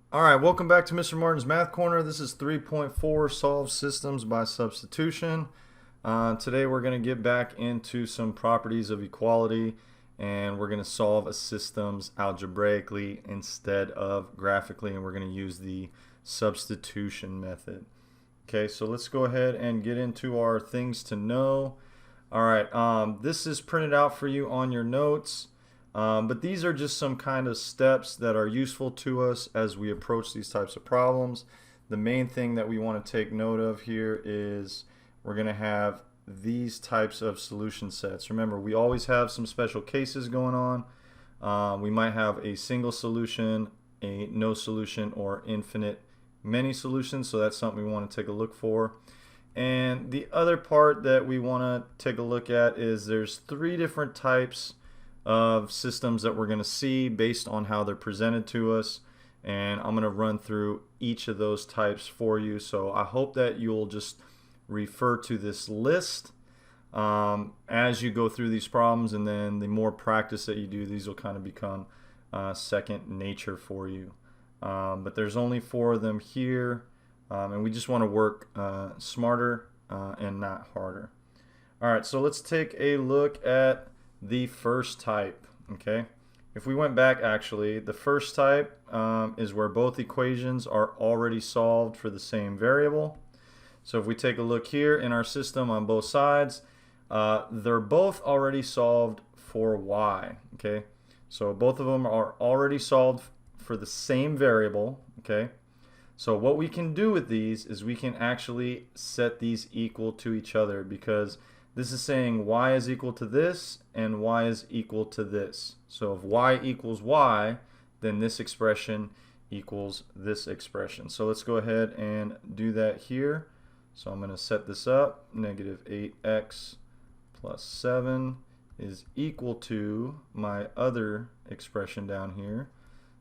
All right, welcome back to Mr. Martin's Math Corner. This is 3.4 Solve Systems by Substitution. Today we're going to get back into some properties of equality, and we're going to solve a systems algebraically instead of graphically, and we're going to use the substitution method. Okay, so let's go ahead and get into our things to know. All right, this is printed out for you on your notes. But these are just some kind of steps that are useful to us as we approach these types of problems. The main thing that we want to take note of here is we're going to have these types of solution sets. Remember, we always have some special cases going on. We might have a single solution, a no solution, or infinite many solutions, so that's something we want to take a look for. And the other part that we want to take a look at is there's three different types of systems that we're going to see based on how they're presented to us, and I'm going to run through each of those types for you. So I hope that you'll just refer to this list as you go through these problems, and then the more practice that you do, these will kind of become second nature for you. But there's only 4 of them here, and we just want to work smarter and not harder. Alright, so let's take a look at the first type. Okay, if we went back, actually the first type is where both equations are already solved for the same variable. So if we take a look here in our system on both sides, they're both already solved for y. Okay, so both of them are already solved for the same variable. Okay, so what we can do with these is we can actually set these equal to each other, because this is saying y is equal to this and y is equal to this. So if y equals y, then this expression equals this expression. So let's go ahead and do that here. So I'm going to set this up. Negative 8x plus 7 is equal to my other expression down here,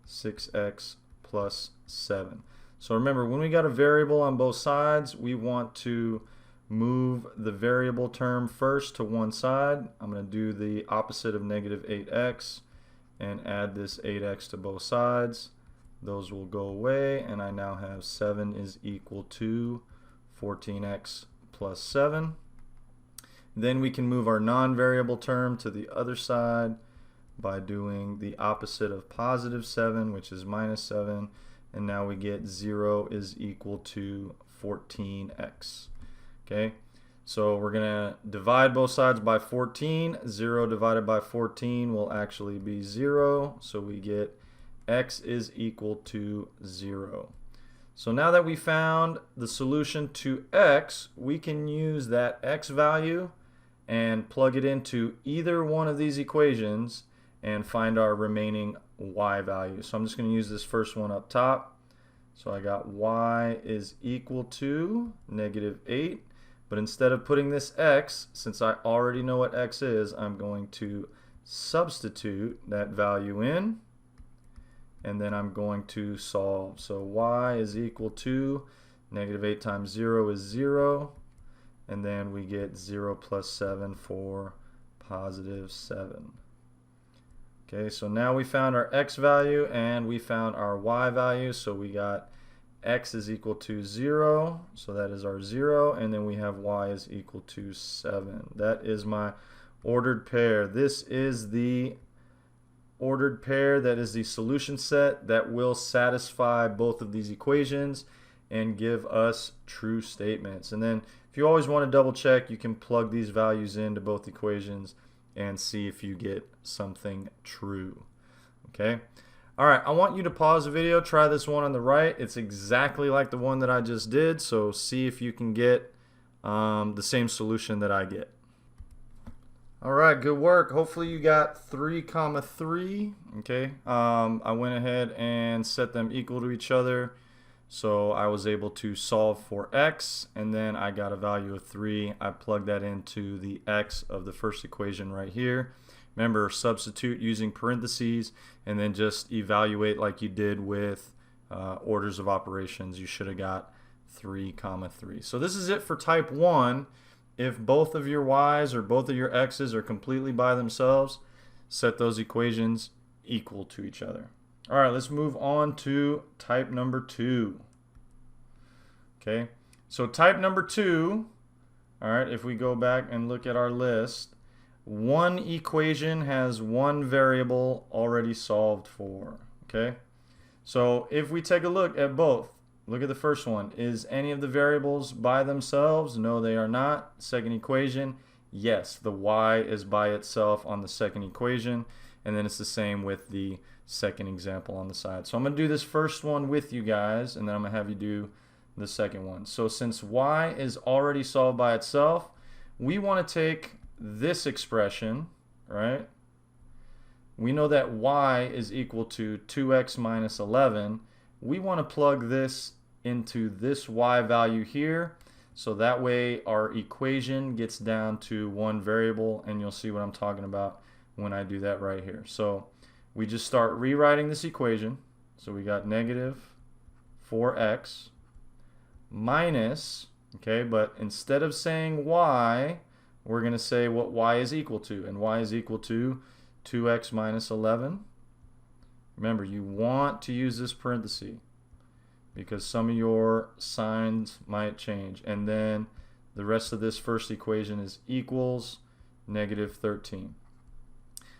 6x plus 7. So remember, when we got a variable on both sides, we want to move the variable term first to one side. I'm going to do the opposite of negative 8x and add this 8x to both sides. Those will go away, and I now have 7 is equal to 14x plus 7. Then we can move our non-variable term to the other side by doing the opposite of positive 7, which is minus 7, and now we get 0 is equal to 14x. Okay, so we're going to divide both sides by 14. 0 divided by 14 will actually be 0, so we get x is equal to 0. So now that we found the solution to x, we can use that x value and plug it into either one of these equations and find our remaining y value. So I'm just going to use this first one up top. So I got y is equal to negative 8. But instead of putting this x, since I already know what x is, I'm going to substitute that value in, and then I'm going to solve. So y is equal to negative 8 times 0 is 0, and then we get 0 plus 7 for positive 7. Okay, so now we found our x value and we found our y value, so we got x is equal to 0, so that is our 0, and then we have y is equal to 7. That is my ordered pair. This is the ordered pair, that is the solution set that will satisfy both of these equations and give us true statements. And then if you always want to double check, you can plug these values into both equations and see if you get something true. Okay. Alright, I want you to pause the video, try this one on the right. It's exactly like the one that I just did, so see if you can get the same solution that I get. Alright, good work. Hopefully you got 3, 3. Okay, I went ahead and set them equal to each other, so I was able to solve for x, and then I got a value of 3. I plugged that into the x of the first equation right here. Remember, substitute using parentheses and then just evaluate like you did with orders of operations. You should have got 3, 3. So this is it for type 1. If both of your y's or both of your x's are completely by themselves, set those equations equal to each other. All right, let's move on to type number 2. Okay, so type number 2, all right, if we go back and look at our list, one equation has one variable already solved for. Okay, so if we take a look at both, look at the first one. Is any of the variables by themselves? No, they are not. Second equation, yes, the y is by itself on the second equation, and then it's the same with the second example on the side. So I'm going to do this first one with you guys, and then I'm going to have you do the second one. So since y is already solved by itself, we want to take this expression, right? We know that y is equal to 2x minus 11. We want to plug this into this y value here, so that way our equation gets down to one variable, and you'll see what I'm talking about when I do that right here. So we just start rewriting this equation. So we got negative 4x minus, okay, but instead of saying y, we're going to say what y is equal to, and y is equal to 2x minus 11. Remember, you want to use this parenthesis because some of your signs might change. And then the rest of this first equation is equals negative 13.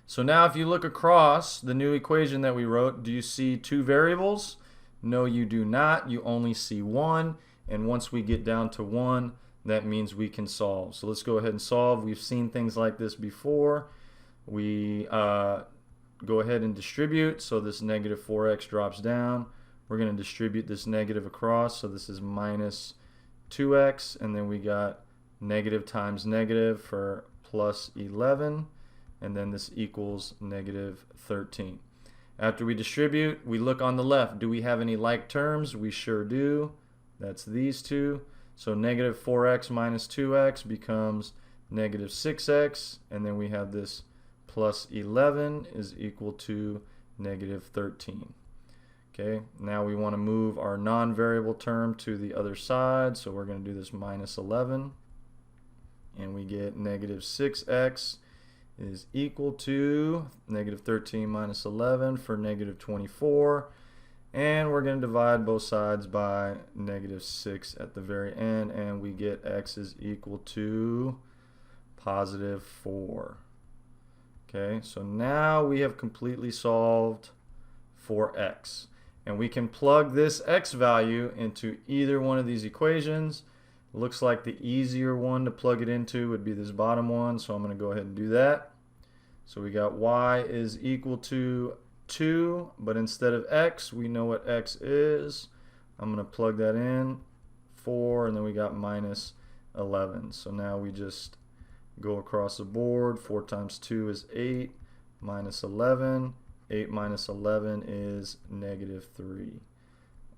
So now if you look across the new equation that we wrote, do you see two variables? No, you do not. You only see one. And once we get down to one, that means we can solve. So let's go ahead and solve. We've seen things like this before. We go ahead and distribute. So this negative 4x drops down. We're going to distribute this negative across. So this is minus 2x. And then we got negative times negative for plus 11. And then this equals negative 13. After we distribute, we look on the left. Do we have any like terms? We sure do. That's these two. So negative 4x minus 2x becomes negative 6x. And then we have this plus 11 is equal to negative 13. Okay, now we want to move our non-variable term to the other side. So we're going to do this minus 11. And we get negative 6x is equal to negative 13 minus 11 for negative 24. And we're going to divide both sides by negative 6 at the very end, and we get x is equal to positive 4. Okay, so now we have completely solved for x. And we can plug this x value into either one of these equations. Looks like the easier one to plug it into would be this bottom one, so I'm going to go ahead and do that. So we got y is equal to 2, but instead of x, we know what x is. I'm going to plug that in, 4, and then we got minus 11. So now we just go across the board. 4 times 2 is 8, minus 11. 8 minus 11 is negative 3.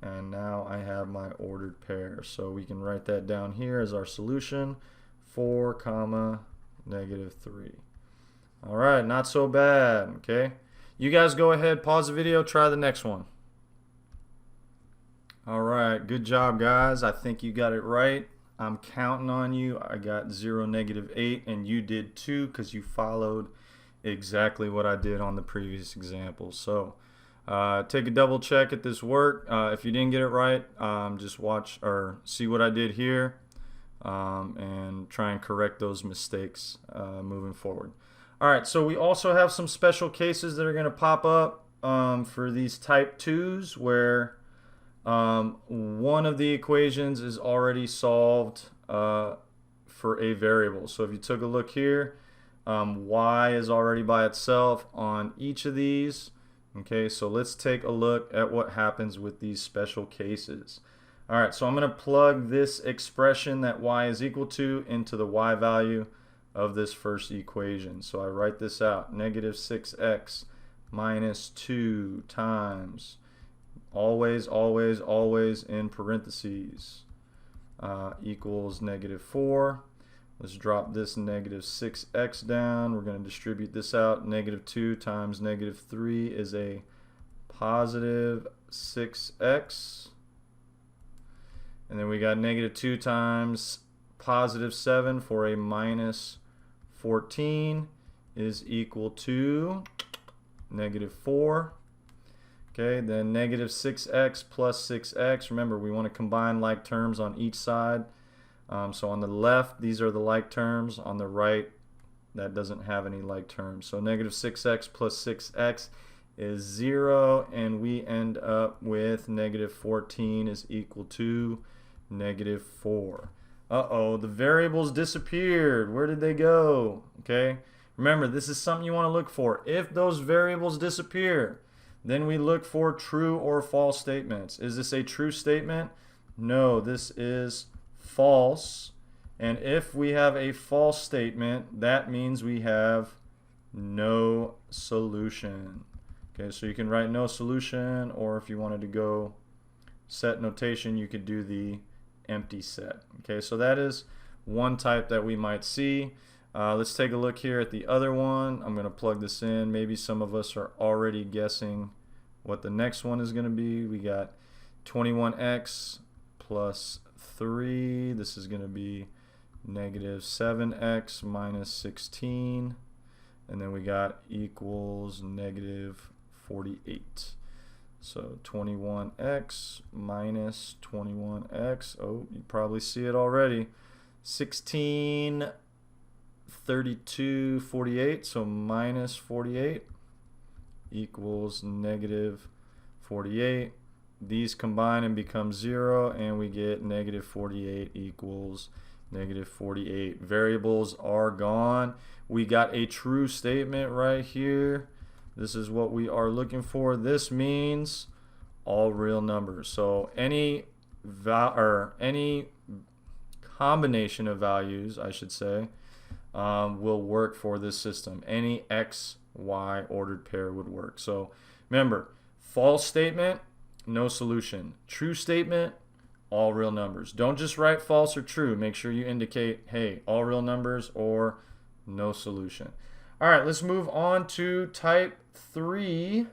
And now I have my ordered pair. So we can write that down here as our solution, 4 comma negative 3. All right, not so bad, okay? You guys go ahead, pause the video, try the next one. All right, good job, guys. I think you got it right. I'm counting on you. I got 0, negative 8, and you did too because you followed exactly what I did on the previous example. So take a double check at this work. If you didn't get it right, just watch or see what I did here and try and correct those mistakes moving forward. All right, so we also have some special cases that are going to pop up for these type 2s where one of the equations is already solved for a variable. So if you took a look here, y is already by itself on each of these. Okay, so let's take a look at what happens with these special cases. All right, so I'm going to plug this expression that y is equal to into the y value of this first equation. So I write this out, negative 6x minus 2 times, always in parentheses, equals negative 4. Let's drop this negative 6x down. We're going to distribute this out. Negative 2 times negative 3 is a positive 6x. And then we got negative 2 times positive 7 for a minus 14 is equal to negative 4. Okay, then negative 6x plus 6x. Remember, we want to combine like terms on each side. So on the left, these are the like terms. On the right, that doesn't have any like terms. So negative 6x plus 6x is 0, and we end up with negative 14 is equal to negative 4. Uh-oh, the variables disappeared. Where did they go? Okay, remember, this is something you want to look for. If those variables disappear, then we look for true or false statements. Is this a true statement? No, this is false. And if we have a false statement, that means we have no solution. Okay, so you can write no solution, or if you wanted to go set notation, you could do the empty set. Okay, so that is one type that we might see. Let's take a look here at the other one. I'm going to plug this in. Maybe some of us are already guessing what the next one is going to be. We got 21x plus 3. This is going to be negative 7x minus 16. And then we got equals negative 48. So 21x minus 21x. Oh, you probably see it already. 16, 32, 48. So minus 48 equals negative 48. These combine and become 0, and we get negative 48 equals negative 48. Variables are gone. We got a true statement right here. This is what we are looking for. This means all real numbers. So any combination of values, I should say, will work for this system. Any x, y ordered pair would work. So remember, false statement, no solution. True statement, all real numbers. Don't just write false or true. Make sure you indicate, hey, all real numbers or no solution. All right, let's move on to type 3.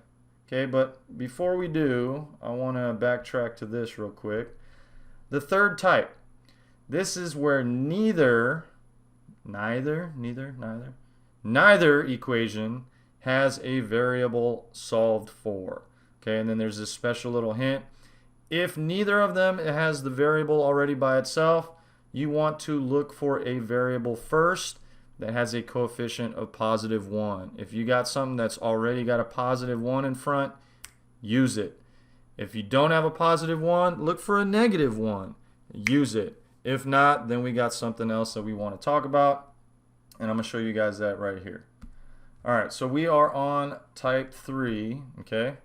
Okay, but before we do, I want to backtrack to this real quick. The third type. This is where neither equation has a variable solved for. Okay, and then there's this special little hint. If neither of them has the variable already by itself, you want to look for a variable first that has a coefficient of positive 1. If you got something that's already got a positive 1 in front, use it. If you don't have a positive 1, look for a negative 1. Use it. If not, then we got something else that we want to talk about, and I'm going to show you guys that right here. Alright, so we are on type 3, okay?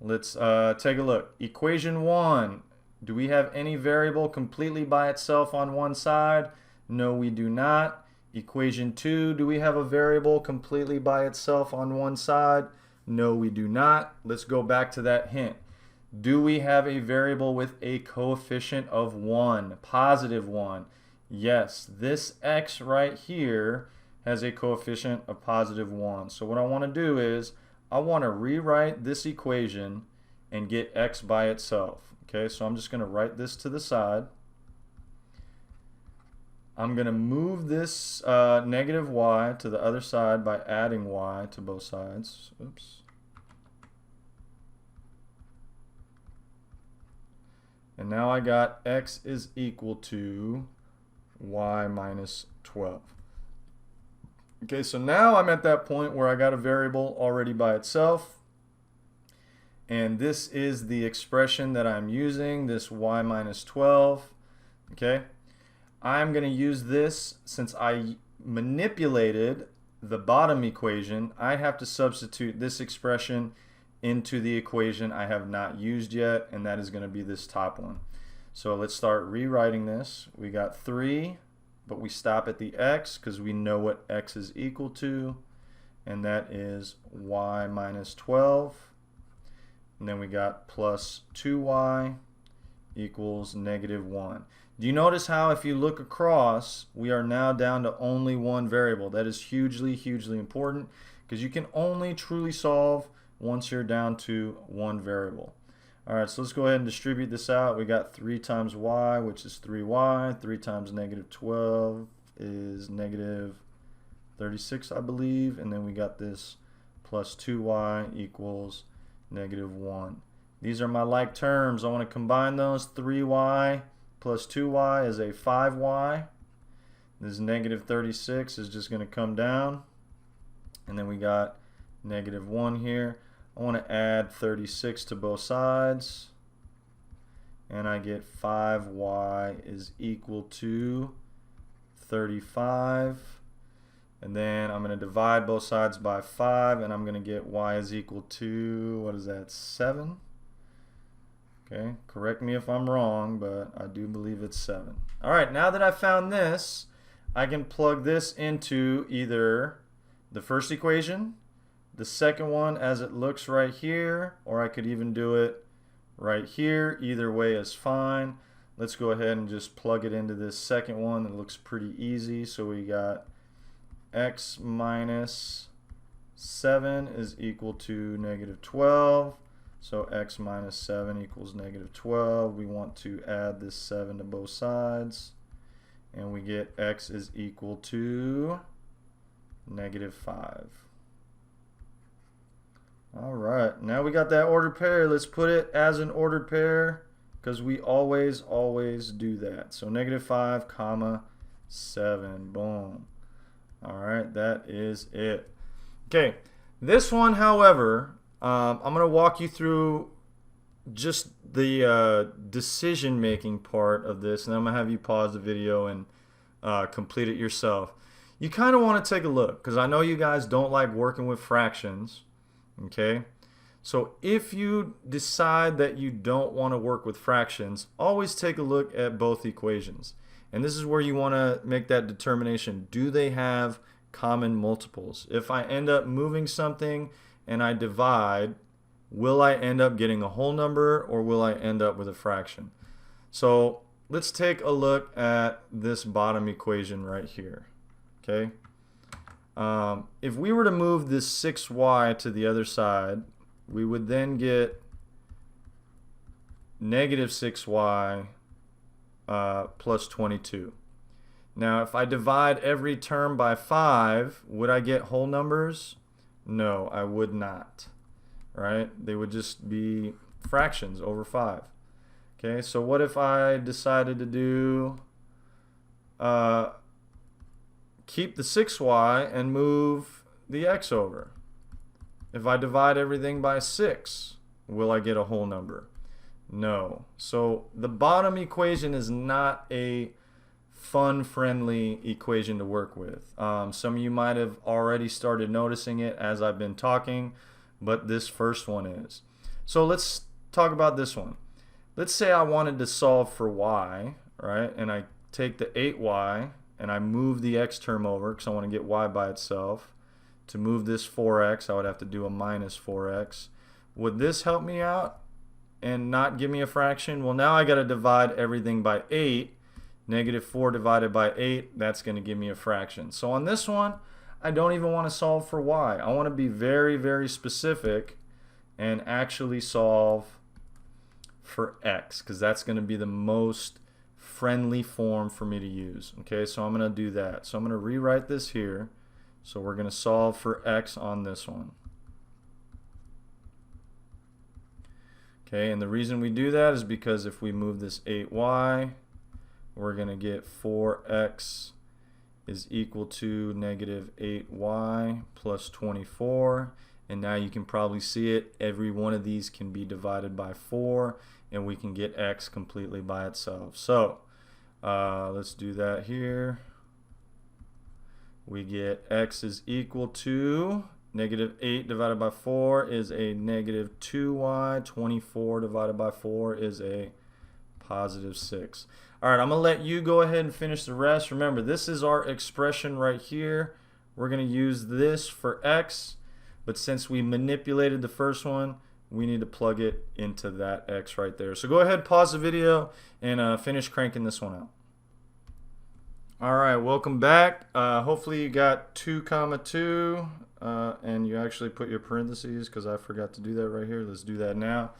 Let's take a look. Equation 1. Do we have any variable completely by itself on one side? No, we do not. Equation 2. Do we have a variable completely by itself on one side? No, we do not. Let's go back to that hint. Do we have a variable with a coefficient of 1, positive 1? Yes, this x right here has a coefficient of positive 1. So what I want to do is I want to rewrite this equation and get x by itself. Okay, so I'm just going to write this to the side. I'm going to move this negative y to the other side by adding y to both sides. Oops. And now I got x is equal to y minus 12. Okay, so now I'm at that point where I got a variable already by itself. And this is the expression that I'm using, this y minus 12. Okay, I'm going to use this since I manipulated the bottom equation. I have to substitute this expression into the equation I have not used yet, and that is going to be this top one. So let's start rewriting this. We got 3, but we stop at the x because we know what x is equal to, and that is y minus 12. And then we got plus 2y equals negative 1. Do you notice how if you look across, we are now down to only one variable? That is hugely, hugely important because you can only truly solve once you're down to one variable. Alright, so let's go ahead and distribute this out. We got 3 times y, which is 3y. 3 times negative 12 is negative 36, I believe. And then we got this plus 2y equals negative 1. These are my like terms. I want to combine those. 3y plus 2y is a 5y. This negative 36 is just going to come down. And then we got negative 1 here. I want to add 36 to both sides. And I get 5y is equal to 35. And then I'm going to divide both sides by 5. And I'm going to get y is equal to, what is that, 7? Okay, correct me if I'm wrong, but I do believe it's 7. All right, now that I found this, I can plug this into either the first equation, the second one as it looks right here, or I could even do it right here. Either way is fine. Let's go ahead and just plug it into this second one. It looks pretty easy. So we got x minus 7 is equal to negative 12. So x minus 7 equals negative 12. We want to add this 7 to both sides. And we get x is equal to negative 5. Alright, now we got that ordered pair. Let's put it as an ordered pair because we always do that. So negative 5 comma 7. Boom. Alright, that is it. Okay, this one, however, I'm going to walk you through just the decision making part of this, and I'm going to have you pause the video and complete it yourself. You kind of want to take a look because I know you guys don't like working with fractions. Okay, so if you decide that you don't want to work with fractions, always take a look at both equations. And this is where you want to make that determination. Do they have common multiples? If I end up moving something and I divide, will I end up getting a whole number or will I end up with a fraction? So let's take a look at this bottom equation right here. Okay, if we were to move this 6y to the other side, we would then get negative 6y plus 22. Now if I divide every term by 5, would I get whole numbers? No, I would not. Right? They would just be fractions over 5. Okay, so what if I decided to do keep the 6y and move the x over? If I divide everything by 6, will I get a whole number? No. So the bottom equation is not a fun-friendly equation to work with. Some of you might have already started noticing it as I've been talking, but this first one is. So let's talk about this one. Let's say I wanted to solve for y, right? And I take the 8y and I move the x term over because I want to get y by itself. To move this 4x, I would have to do a minus 4x. Would this help me out and not give me a fraction? Well, now I got to divide everything by 8. Negative 4 divided by 8, that's going to give me a fraction. So on this one, I don't even want to solve for y. I want to be very, very specific and actually solve for x because that's going to be the most friendly form for me to use. Okay, so I'm going to do that. So I'm going to rewrite this here. So we're going to solve for x on this one. Okay, and the reason we do that is because if we move this 8y, we're going to get 4x is equal to negative 8y plus 24. And now you can probably see it. Every one of these can be divided by 4, and we can get x completely by itself. So let's do that here. We get x is equal to negative 8 divided by 4 is a negative 2y. 24 divided by 4 is a positive 6. All right, I'm going to let you go ahead and finish the rest. Remember, this is our expression right here. We're going to use this for x, but since we manipulated the first one, we need to plug it into that x right there. So go ahead, pause the video, and finish cranking this one out. All right, welcome back. Hopefully you got 2 comma 2, and you actually put your parentheses because I forgot to do that right here. Let's do that now.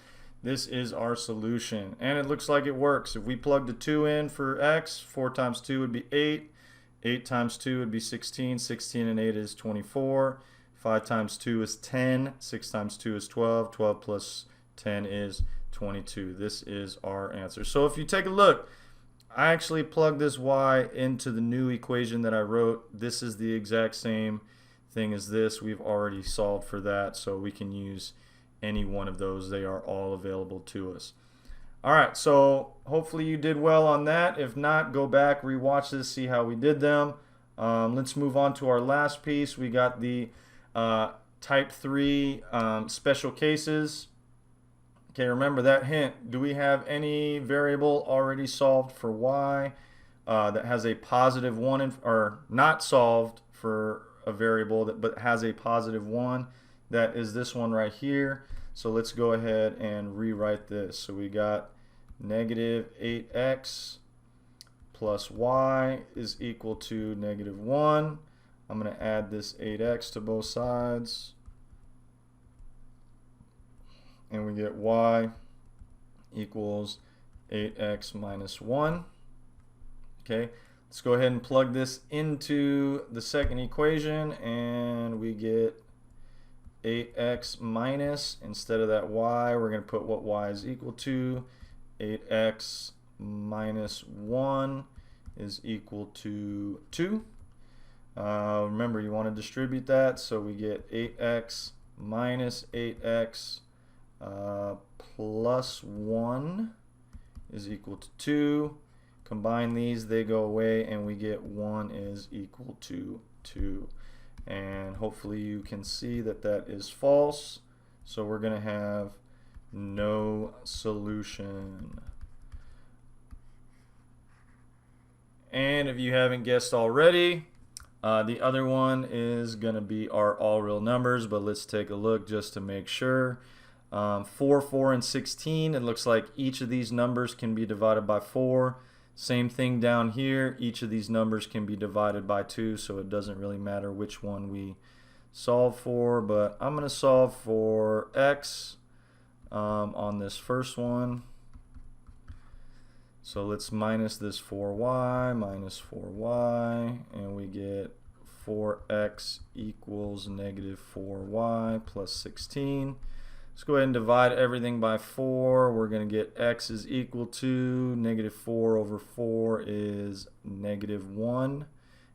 This is our solution, and it looks like it works. If we plug the 2 in for x, 4 times 2 would be 8. 8 times 2 would be 16. 16 and 8 is 24. 5 times 2 is 10. 6 times 2 is 12. 12 plus 10 is 22. This is our answer. So if you take a look, I actually plugged this y into the new equation that I wrote. This is the exact same thing as this. We've already solved for that, so we can use any one of those. They are all available to us. Alright, so hopefully you did well on that. If not, go back, rewatch this, see how we did them. Let's move on to our last piece. We got the type 3 special cases. Okay, remember that hint. Do we have any variable already solved for y that has a positive 1, or not solved for a variable that but has a positive 1? That is this one right here. So let's go ahead and rewrite this. So we got negative 8x plus y is equal to negative 1. I'm going to add this 8x to both sides. And we get y equals 8x minus 1. Okay, let's go ahead and plug this into the second equation, and we get 8x minus, instead of that y, we're going to put what y is equal to. 8x minus 1 is equal to 2. Remember, you want to distribute that, so we get 8x minus 8x plus 1 is equal to 2. Combine these, they go away, and we get 1 is equal to 2. And hopefully you can see that that is false. So we're going to have no solution. And if you haven't guessed already, the other one is going to be our all real numbers, but let's take a look just to make sure. 4, 4, and 16, it looks like each of these numbers can be divided by 4. Same thing down here, each of these numbers can be divided by 2, so it doesn't really matter which one we solve for, but I'm going to solve for x on this first one. So let's minus this 4y minus 4y, and we get 4x equals negative 4y plus 16. Let's go ahead and divide everything by 4. We're going to get x is equal to negative 4 over 4 is negative 1.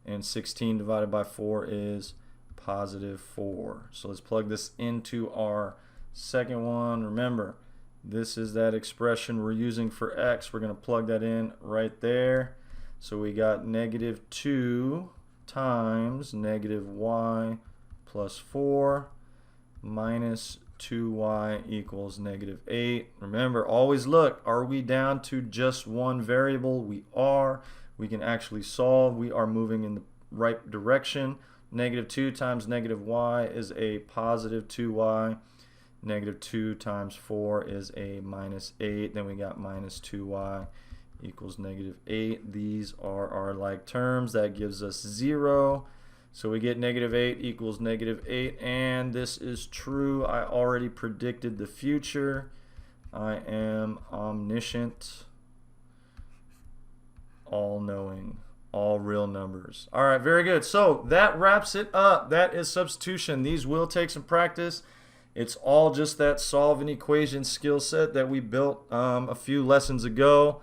And 16 divided by 4 is positive 4. So let's plug this into our second one. Remember, this is that expression we're using for x. We're going to plug that in right there. So we got negative 2 times negative y plus 4 minus 2y equals negative 8. Remember, always look, are we down to just one variable? We are. We can actually solve. We are moving in the right direction. Negative 2 times negative y is a positive 2y. Negative 2 times 4 is a minus 8. Then we got minus 2y equals negative 8. These are our like terms. That gives us 0. So we get negative 8 equals negative 8, and this is true. I already predicted the future. I am omniscient, all-knowing, all real numbers. All right, very good. So that wraps it up. That is substitution. These will take some practice. It's all just that solve an equation skill set that we built a few lessons ago.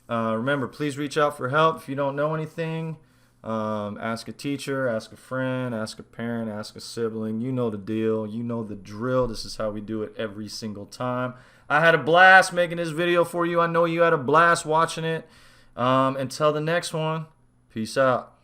Remember, please reach out for help if you don't know anything. Ask a teacher, ask a friend, ask a parent, ask a sibling. You know the deal. You know the drill. This is how we do it every single time. I had a blast making this video for you. I know you had a blast watching it. Until the next one, peace out.